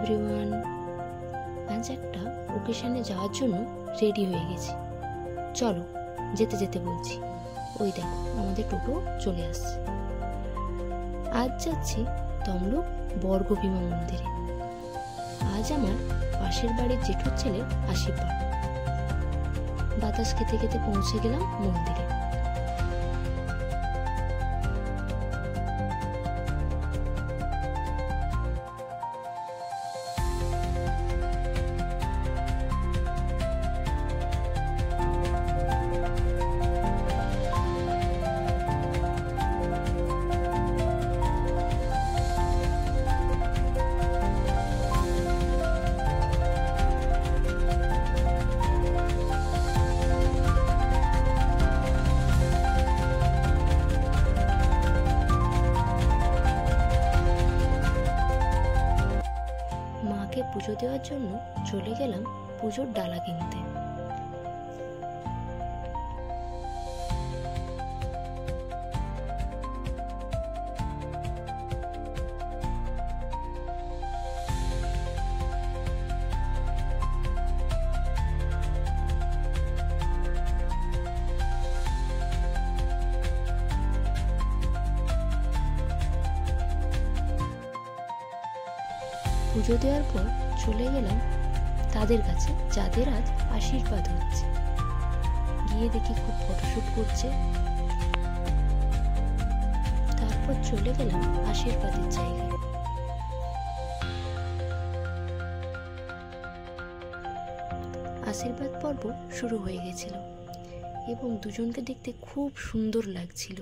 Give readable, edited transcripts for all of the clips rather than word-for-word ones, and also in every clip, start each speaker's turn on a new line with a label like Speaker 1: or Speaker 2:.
Speaker 1: Everyone, আজ একটা ওকেশনে যাওয়ার জন্য রেডি হয়ে গেছি। চলো যেতে যেতে বলছি। ওই দেখো আমাদের টোটো চলে আসছে। আজ যাচ্ছি তমলুক বর্গভীমা মন্দিরে। আজ আমার পাশের বাড়ির জেঠুর ছেলের আশীর্বাদ। বাতাস খেতে খেতে পৌঁছে গেলাম মন্দিরে। মাকে পুজো দেওয়ার জন্য চলে গেলাম পুজোর ডালা কিনতে। পুজো দেওয়ার পর চলে গেলাম তাদের কাছে যাদের আজ আশীর্বাদ হচ্ছে। গিয়ে দেখি খুব ফটোশুট করছে। তারপর চলে গেলাম আশীর্বাদের জায়গায়। আশীর্বাদ পর্ব শুরু হয়ে গেছিল এবং দুজনকে দেখতে খুব সুন্দর লাগছিল।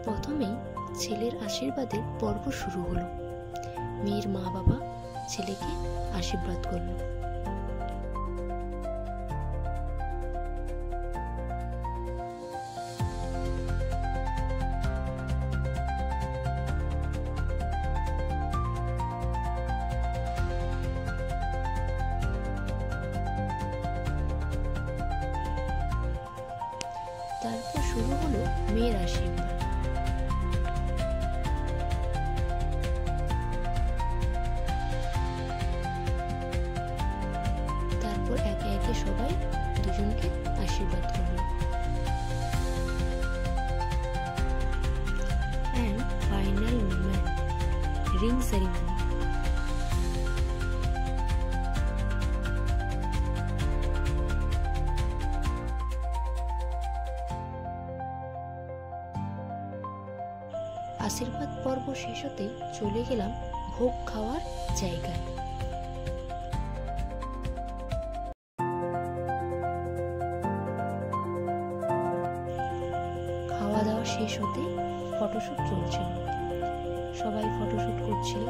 Speaker 1: প্রথমেই ছেলের আশীর্বাদের পর্ব শুরু হলো। মেয়ের মা বাবা ছেলেকে আশীর্বাদ করলো। তারপর শুরু হলো মেয়ের আশীর্বাদ। তারপর একে একে সবাই দুজনকে আশীর্বাদ করলো। And final moment, ring ceremony. আশীর্বাদ পর্ব শেষ হতে চলে গেলাম ভোগ খাওয়ার জায়গায়। খাওয়া দাওয়া শেষ হতে ফটোশুট চলছিল। সবাই ফটোশুট করছিল।